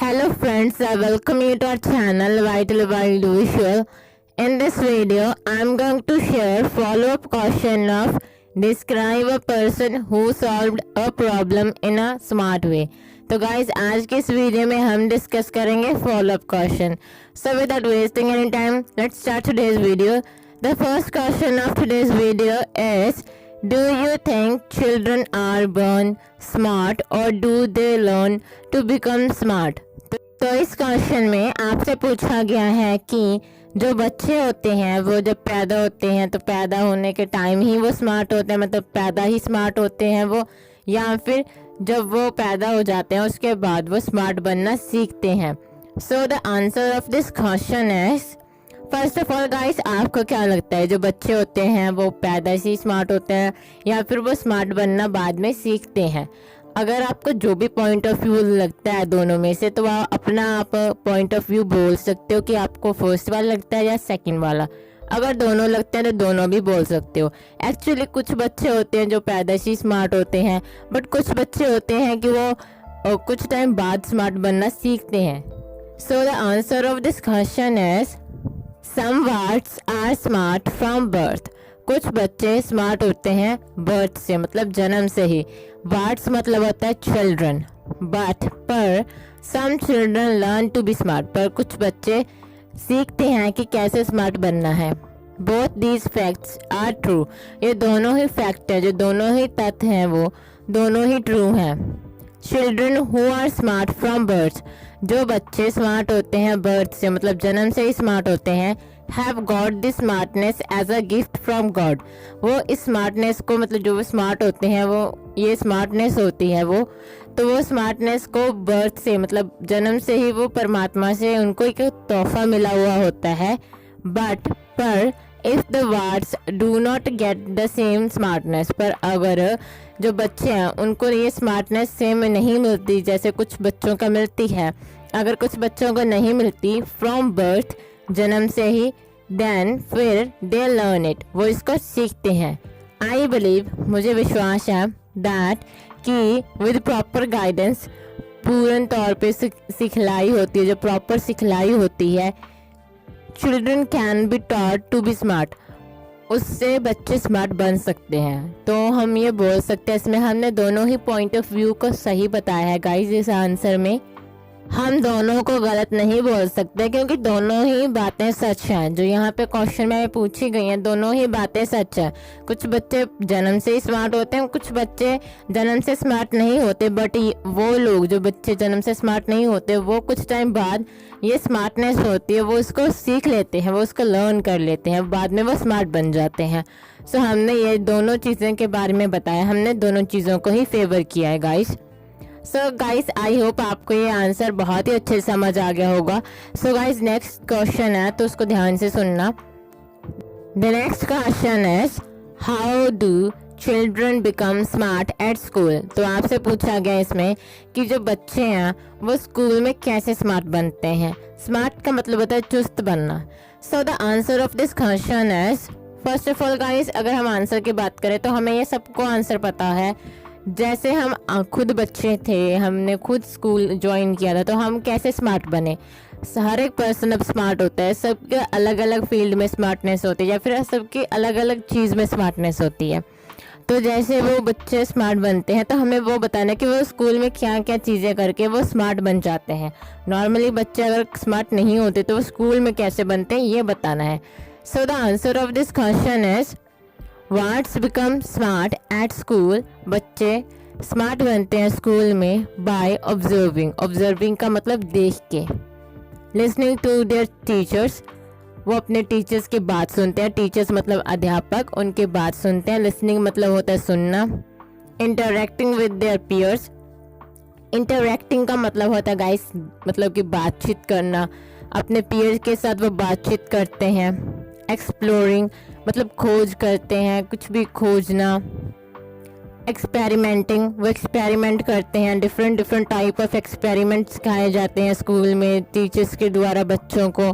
Hello friends, I welcome you to our channel Vital Wild Visual. In this video, I am going to share follow-up question of describe a person who solved a problem in a smart way. तो guys आज के इस video में हम discuss करेंगे follow up question. So without wasting any time let's start today's video. The first question of today's video is Do you think children are born smart or do they learn to become smart? तो इस question में आपसे पूछा गया है कि जो बच्चे होते हैं वो जब पैदा होते हैं तो पैदा होने के टाइम ही वो स्मार्ट होते हैं, मतलब पैदा ही स्मार्ट होते हैं वो, या फिर जब वो पैदा हो जाते हैं उसके बाद वो स्मार्ट बनना सीखते हैं. सो the answer of this question is first of all guys, आपको क्या लगता है जो बच्चे होते हैं वो पैदा से ही स्मार्ट होते हैं या फिर वो स्मार्ट बनना बाद में सीखते हैं? अगर आपको जो भी पॉइंट ऑफ व्यू लगता है दोनों में से तो आप अपना पॉइंट ऑफ व्यू बोल सकते हो कि आपको फर्स्ट वाला लगता है या सेकंड वाला. अगर दोनों लगते हैं तो दोनों भी बोल सकते हो. एक्चुअली कुछ बच्चे होते हैं जो पैदा से ही स्मार्ट होते हैं, बट कुछ बच्चे होते हैं कि वो कुछ टाइम बाद स्मार्ट बनना सीखते हैं. सो the answer of this question is Some words are smart from birth. कुछ बच्चे स्मार्ट होते हैं बर्थ से, मतलब जन्म से ही. वर्ड्स मतलब होता है चिल्ड्रन, बट पर some children learn to be smart. पर कुछ बच्चे सीखते हैं कि कैसे स्मार्ट बनना है. Both these facts are true. ये दोनों ही फैक्ट है, जो दोनों ही तथ्य हैं वो दोनों ही ट्रू हैं. Children who are smart from birth, जो बच्चे स्मार्ट होते हैं बर्थ से, मतलब जन्म से ही स्मार्ट होते हैं, have got this smartness as a gift from God. वो इस स्मार्टनेस को, मतलब जो वो स्मार्ट होते हैं वो ये स्मार्टनेस होती है वो, तो वो स्मार्टनेस को बर्थ से, मतलब जन्म से ही वो परमात्मा से उनको एक तोहफा मिला हुआ होता है. बट पर if the words do not get the same smartness, पर अगर जो बच्चे हैं उनको ये स्मार्टनेस सेम नहीं मिलती जैसे कुछ बच्चों का मिलती है, अगर कुछ बच्चों को नहीं मिलती फ्रॉम बर्थ जन्म से ही, देन फिर दे लर्न इट, वो इसको सीखते हैं. आई बिलीव, मुझे विश्वास है दैट कि विद प्रॉपर गाइडेंस, पूर्ण तौर पे सिखलाई होती है, जो प्रॉपर सिखलाई होती है, children can be taught to be smart, उससे बच्चे स्मार्ट बन सकते हैं. तो हम ये बोल सकते हैं, इसमें हमने दोनों ही पॉइंट ऑफ व्यू को सही बताया है गाइस. इस आंसर में हम दोनों को गलत नहीं बोल सकते क्योंकि दोनों ही बातें सच हैं. जो यहाँ पे क्वेश्चन में पूछी गई हैं दोनों ही बातें सच हैं. कुछ बच्चे जन्म से ही स्मार्ट होते हैं, कुछ बच्चे जन्म से स्मार्ट नहीं होते, बट वो लोग जो बच्चे जन्म से स्मार्ट नहीं होते वो कुछ टाइम बाद ये स्मार्टनेस होती है वो उसको सीख लेते हैं, वो उसको लर्न कर लेते हैं, बाद में वो स्मार्ट बन जाते हैं. सो हमने ये दोनों चीज़ों के बारे में बताया, हमने दोनों चीज़ों को ही फेवर किया है guys. So guys I hope आपको ये आंसर बहुत ही अच्छे से समझ आ गया होगा. सो गाइस नेक्स्ट क्वेश्चन है तो उसको ध्यान से सुनना. The next question is how do children become smart at school. तो आपसे पूछा गया इसमें कि जो बच्चे हैं वो स्कूल में कैसे स्मार्ट बनते हैं. स्मार्ट का मतलब होता है चुस्त बनना. सो the answer of this question is first of all guys, अगर हम आंसर की बात करें तो हमें ये सबको आंसर पता है. जैसे हम खुद बच्चे थे, हमने खुद स्कूल ज्वाइन किया था, तो हम कैसे स्मार्ट बने. हर एक पर्सन अब स्मार्ट होता है, सबके अलग अलग फील्ड में स्मार्टनेस होती है या फिर सबकी अलग अलग चीज़ में स्मार्टनेस होती है. तो जैसे वो बच्चे स्मार्ट बनते हैं तो हमें वो बताना है कि वो स्कूल में क्या क्या चीज़ें करके वो स्मार्ट बन जाते हैं. नॉर्मली बच्चे अगर स्मार्ट नहीं होते तो वो स्कूल में कैसे बनते हैं ये बताना है. सो the answer of this question is words become smart at school. बच्चे स्मार्ट बनते हैं स्कूल में बाय ऑब्जर्विंग. ऑब्जर्विंग का मतलब देख के. लिसनिंग टू देयर टीचर्स, वो अपने टीचर्स की बात सुनते हैं. टीचर्स मतलब अध्यापक, उनकी बात सुनते हैं. लिसनिंग मतलब होता है सुनना. Interacting with their peers. Interacting का मतलब होता है गाइस, मतलब कि बातचीत करना. अपने पीयर्स के साथ वो बातचीत करते हैं. एक्सप्लोरिंग मतलब खोज करते हैं, कुछ भी खोजना. एक्सपेरिमेंटिंग, वो एक्सपेरिमेंट करते हैं. डिफरेंट टाइप ऑफ एक्सपेरिमेंट सिखाए जाते हैं स्कूल में टीचर्स के द्वारा बच्चों को.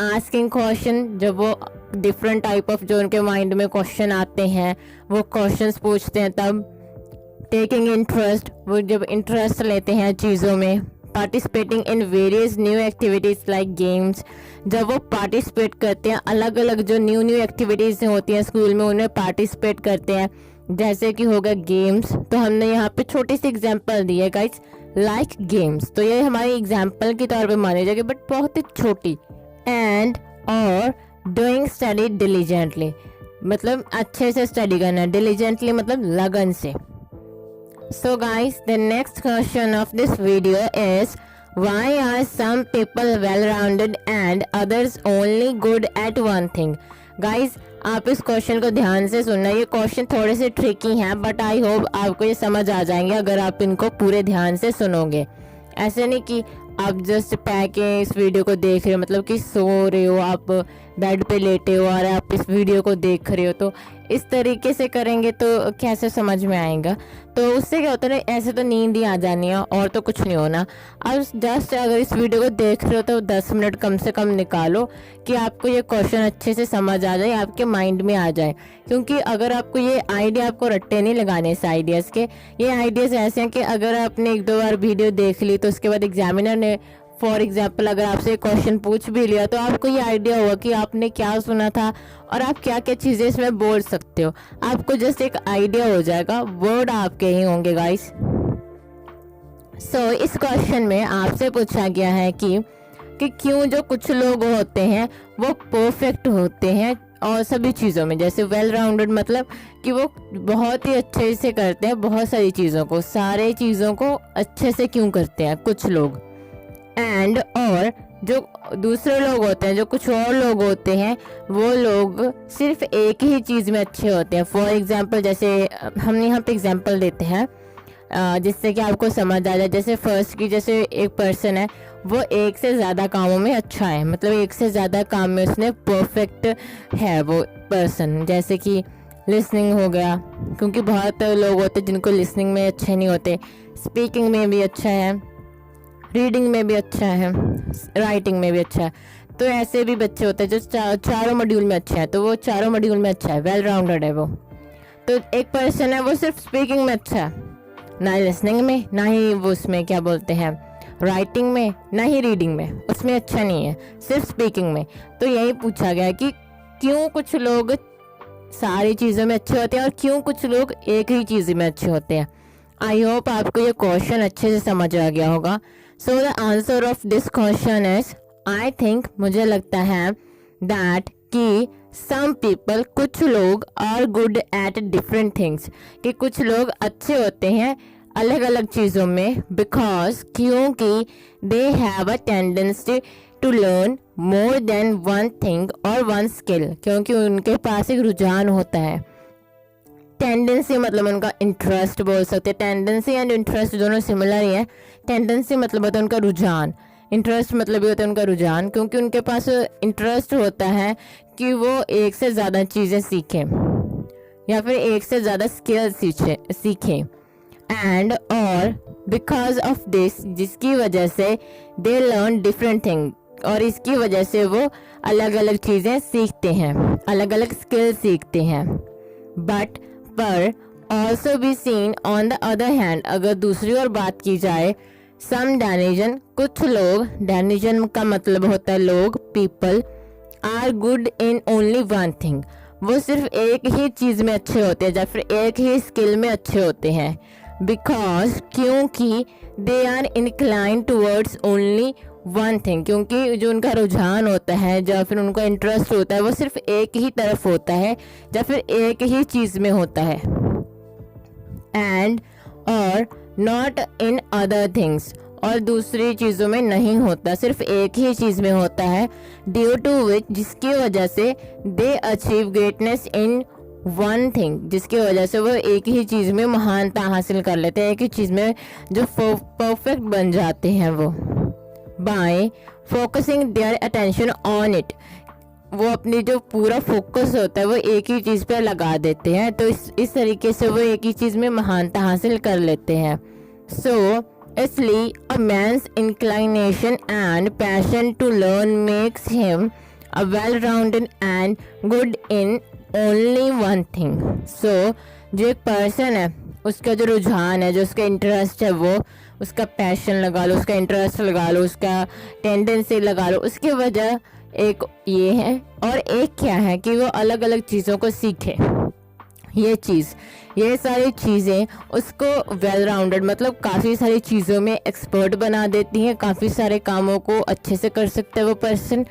आस्किंग क्वेश्चन, जब वो डिफरेंट टाइप ऑफ जो उनके माइंड में क्वेश्चन आते हैं वो क्वेश्चंस पूछते हैं तब. टेकिंग इंटरेस्ट, वो जब इंटरेस्ट लेते हैं चीज़ों में. Participating in various new activities like games, जब वो पार्टिसिपेट करते हैं अलग अलग जो न्यू न्यू एक्टिविटीज़ होती हैं स्कूल में उनमें पार्टिसिपेट करते हैं, जैसे कि हो गया गेम्स। तो हमने यहाँ पे छोटी सी एग्जांपल दी है गाइस, लाइक गेम्स। तो ये हमारी एग्जांपल के तौर पे मानी जाएगी बट बहुत ही छोटी। एंड और डूइंग स्टडी डिलीजेंटली, मतलब अच्छे से स्टडी करना, डिलीजेंटली मतलब लगन से। So guys, the next question of this video is, why are some people well-rounded and others only good at one thing? Guys, आप इस क्वेश्चन को ध्यान से सुनना, ये क्वेश्चन थोड़े से ट्रिकी हैं बट आई होप आपको ये समझ आ जाएंगे अगर आप इनको पूरे ध्यान से सुनोगे। ऐसे नहीं कि आप जस्ट पै के इस वीडियो को देख रहे हो, मतलब कि सो रहे हो, आप बेड पे लेटे हो और आप इस वीडियो को देख रहे हो, तो इस तरीके से करेंगे तो कैसे समझ में आएगा। तो उससे क्या होता है ना, ऐसे तो नींद ही आ जानी है और तो कुछ नहीं होना। अब जस्ट अगर इस वीडियो को देख रहे हो तो 10 मिनट कम से कम निकालो कि आपको ये क्वेश्चन अच्छे से समझ आ जाए, आपके माइंड में आ जाए। क्योंकि अगर आपको ये आइडिया, आपको रट्टे नहीं लगाने इस आइडियाज़ के, ये आइडियाज़ ऐसे हैं कि अगर आपने 1-2 बार वीडियो देख ली तो उसके बाद एग्जामिनर ने फॉर एग्जाम्पल अगर आपसे क्वेश्चन पूछ भी लिया तो आपको ये आइडिया होगा कि आपने क्या सुना था और आप क्या क्या चीज़ें इसमें बोल सकते हो। आपको जस्ट एक आइडिया हो जाएगा, वर्ड आपके ही होंगे गाइस। सो इस क्वेश्चन में आपसे पूछा गया है कि क्यों जो कुछ लोग होते हैं वो परफेक्ट होते हैं और सभी चीज़ों में, जैसे वेल राउंडेड मतलब कि वो बहुत ही अच्छे से करते हैं बहुत सारी चीज़ों को, सारे चीज़ों को अच्छे से क्यों करते हैं कुछ लोग। एंड और जो दूसरे लोग होते हैं, जो कुछ और लोग होते हैं, वो लोग सिर्फ एक ही चीज़ में अच्छे होते हैं। फॉर एग्जांपल जैसे हम यहाँ पे एग्जांपल देते हैं जिससे कि आपको समझ आ जाए। जैसे फर्स्ट की, जैसे एक पर्सन है वो एक से ज़्यादा कामों में अच्छा है, मतलब एक से ज़्यादा काम में उसने परफेक्ट है वो पर्सन। जैसे कि लिसनिंग हो गया, क्योंकि बहुत लोग होते हैं जिनको लिसनिंग में अच्छे नहीं होते, स्पीकिंग में भी अच्छा है, रीडिंग में भी अच्छा है, राइटिंग में भी अच्छा है। तो ऐसे भी बच्चे होते हैं जो चारों मॉड्यूल में अच्छा है, तो वो चारों मॉड्यूल में अच्छा है, वेल राउंडेड है वो। तो एक पर्सन है वो सिर्फ स्पीकिंग में अच्छा है, ना ही लिसनिंग में, ना ही वो उसमें क्या बोलते हैं राइटिंग में, ना ही रीडिंग में, उसमें अच्छा नहीं है, सिर्फ स्पीकिंग में। तो यही पूछा गया कि क्यों कुछ लोग सारी चीज़ों में अच्छे होते हैं और क्यों कुछ लोग एक ही चीज़ में अच्छे होते हैं। आई होप आपको ये क्वेश्चन अच्छे से समझ आ गया होगा। So the answer of this question is, I think, मुझे लगता है दैट कि सम पीपल, कुछ लोग are good at different things, कि कुछ लोग अच्छे होते हैं अलग अलग चीज़ों में, बिकॉज क्योंकि they have a tendency to learn more than one thing और वन स्किल, क्योंकि उनके पास एक रुझान होता है। टेंडेंसी मतलब उनका इंटरेस्ट बोल सकते हैं, टेंडेंसी एंड इंटरेस्ट दोनों सिमिलर ही है। टेंडेंसी मतलब होता है उनका रुझान, इंटरेस्ट मतलब भी होता है उनका रुझान, क्योंकि उनके पास इंटरेस्ट होता है कि वो एक से ज़्यादा चीज़ें सीखें या फिर एक से ज़्यादा स्किल सीखें। एंड और बिकॉज ऑफ दिस, जिसकी वजह से दे लर्न डिफरेंट थिंग, और इसकी वजह से वो अलग अलग चीज़ें सीखते हैं, अलग अलग स्किल सीखते हैं। बट पर also be seen on the other hand, अगर दूसरी ओर बात की जाए, सम डैनिजन, कुछ लोग, डैनिजन का मतलब होता है लोग, people, are good in only one thing, वो सिर्फ एक ही चीज़ में अच्छे होते हैं या फिर एक ही स्किल में अच्छे होते हैं। बिकॉज क्योंकि they are incline towards only one thing, क्योंकि जो उनका रुझान होता है या फिर उनका इंटरेस्ट होता है वो सिर्फ एक ही तरफ होता है या फिर एक ही चीज़ में होता है। एंड और नॉट इन अदर थिंग्स, और दूसरी चीज़ों में नहीं होता, सिर्फ एक ही चीज़ में होता है। ड्यू टू विच, जिसकी वजह से they achieve greatness in one thing, जिसकी वजह से वो एक ही चीज़ में महानता हासिल कर लेते हैं, एक ही चीज़ में जो परफेक्ट बन जाते हैं वो। Bye focusing their attention on it, वो अपनी जो पूरा फोकस होता है वो एक ही चीज़ पर लगा देते हैं, तो इस तरीके से वो एक ही चीज़ में महानता हासिल कर लेते हैं। सो इसलिए a man's inclination and passion to learn makes him a well rounded and good in only one thing. So जो एक पर्सन है उसका जो रुझान है, जो उसका इंटरेस्ट है, वो उसका पैशन लगा लो, उसका इंटरेस्ट लगा लो, उसका टेंडेंसी लगा लो, उसकी वजह एक ये है। और एक क्या है कि वो अलग अलग चीज़ों को सीखे। ये सारी चीज़ें उसको वेल राउंडेड, मतलब काफ़ी सारी चीज़ों में एक्सपर्ट बना देती हैं, काफ़ी सारे कामों को अच्छे से कर सकता है वो पर्सन।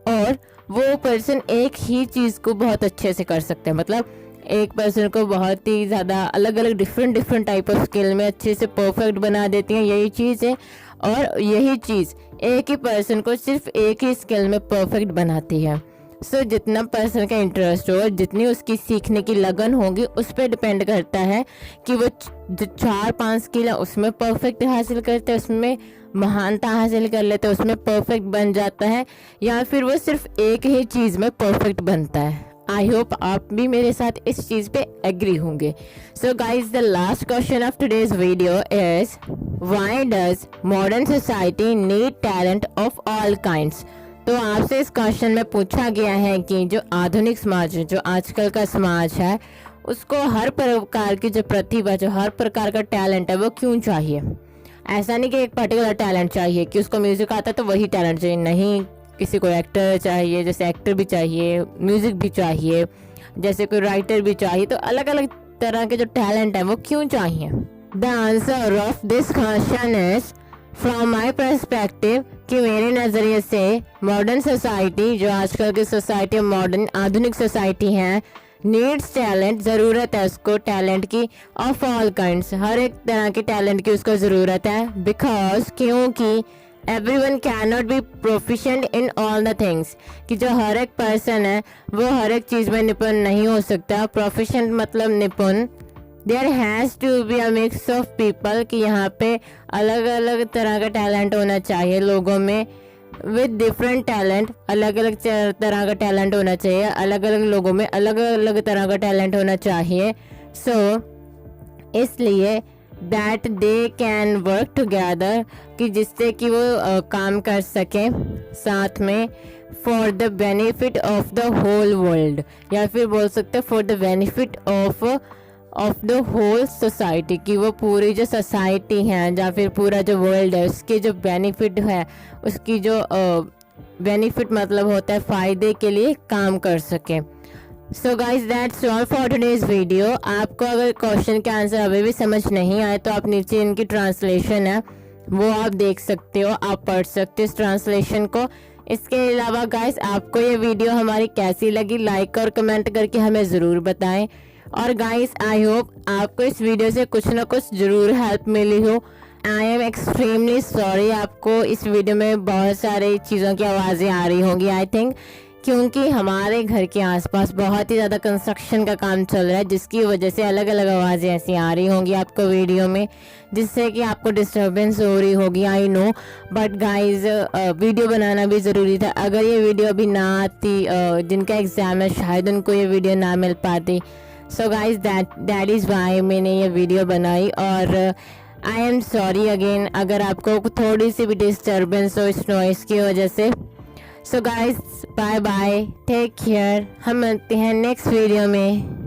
और वो पर्सन एक ही चीज़ को बहुत अच्छे से कर सकते हैं, मतलब एक पर्सन को बहुत ही ज़्यादा अलग अलग डिफरेंट टाइप ऑफ स्किल में अच्छे से परफेक्ट बना देती हैं, यही चीज़ है। और यही चीज़ एक ही पर्सन को सिर्फ एक ही स्किल में परफेक्ट बनाती है। सो जितना पर्सन का इंटरेस्ट हो, जितनी उसकी सीखने की लगन होगी, उस पर डिपेंड करता है कि वो जो 4-5 स्किल है उसमें परफेक्ट हासिल करते हैं, उसमें महानता हासिल कर लेते हैं, उसमें परफेक्ट बन जाता है, या फिर वो सिर्फ एक ही चीज़ में परफेक्ट बनता है। आई होप आप भी मेरे साथ इस चीज़ पे एग्री होंगे। So guys, the last question of today's video is why does modern society need talent of all kinds. तो आपसे इस क्वेश्चन में पूछा गया है कि जो आधुनिक समाज है, जो आजकल का समाज है, उसको हर प्रकार की जो प्रतिभा, जो हर प्रकार का टैलेंट है वो क्यों चाहिए। ऐसा नहीं कि एक पर्टिकुलर टैलेंट चाहिए कि उसको म्यूज़िक आता है तो वही टैलेंट चाहिए, नहीं, किसी को एक्टर चाहिए, जैसे एक्टर भी चाहिए, म्यूज़िक भी चाहिए, जैसे कोई राइटर भी चाहिए, तो अलग अलग तरह के जो टैलेंट है वो क्यों चाहिए। The answer of this question is from my perspective, कि मेरे नज़रिए से मॉडर्न सोसाइटी, जो आजकल की सोसाइटी मॉडर्न आधुनिक सोसाइटी है, नीड्स टैलेंट, ज़रूरत है उसको टैलेंट की, ऑफ ऑल काइंड्स, हर एक तरह के टैलेंट की उसको ज़रूरत है। बिकॉज, क्योंकि everyone can not be proficient in all the things, कि जो हर एक पर्सन है वो हर एक चीज़ में निपुण नहीं हो सकता। प्रोफिशिएंट मतलब निपुण। There has to be a mix of people, कि यहाँ पे अलग अलग तरह का टैलेंट होना चाहिए लोगों में, विद डिफरेंट टैलेंट, अलग अलग तरह का टैलेंट होना चाहिए, अलग अलग लोगों में अलग अलग तरह का टैलेंट होना चाहिए। सो इसलिए that they can work together, कि जिससे कि वो काम कर सकें साथ में, for the benefit of the whole world, या फिर बोल सकते हैं for the benefit of the whole society, कि वो पूरी जो सोसाइटी है या फिर पूरा जो वर्ल्ड है उसके जो बेनिफिट है, उसकी जो बेनिफिट मतलब होता है फ़ायदे के लिए काम कर सके। So guys, that's all for today's video. आपको अगर क्वेश्चन के आंसर अभी भी समझ नहीं आए तो आप नीचे इनकी ट्रांसलेशन है वो आप देख सकते हो, आप पढ़ सकते हो इस ट्रांसलेशन को। इसके अलावा गाइज, आपको ये वीडियो हमारी कैसी लगी, लाइक और कमेंट करके हमें ज़रूर बताएं। और गाइस, आई होप आपको इस वीडियो से कुछ ना कुछ ज़रूर हेल्प मिली हो। आई एम एक्सट्रीमली सॉरी, आपको इस वीडियो में बहुत सारी चीज़ों की आवाज़ें आ रही होंगी आई थिंक, क्योंकि हमारे घर के आसपास बहुत ही ज़्यादा कंस्ट्रक्शन का काम चल रहा है, जिसकी वजह से अलग अलग आवाज़ें ऐसी आ रही होंगी आपको वीडियो में, जिससे कि आपको डिस्टर्बेंस हो रही होगी। I know, but guys, video बनाना भी ज़रूरी था। अगर ये वीडियो अभी ना आती, जिनका एग्ज़ाम है शायद उनको ये वीडियो ना मिल पाती। So guys, that is why मैंने ये वीडियो बनाई। और आई एम सॉरी अगेन अगर आपको थोड़ी सी भी डिस्टर्बेंस हो इस नॉइस की वजह से। So guys, bye bye, take care. हम मिलते हैं नेक्स्ट वीडियो में।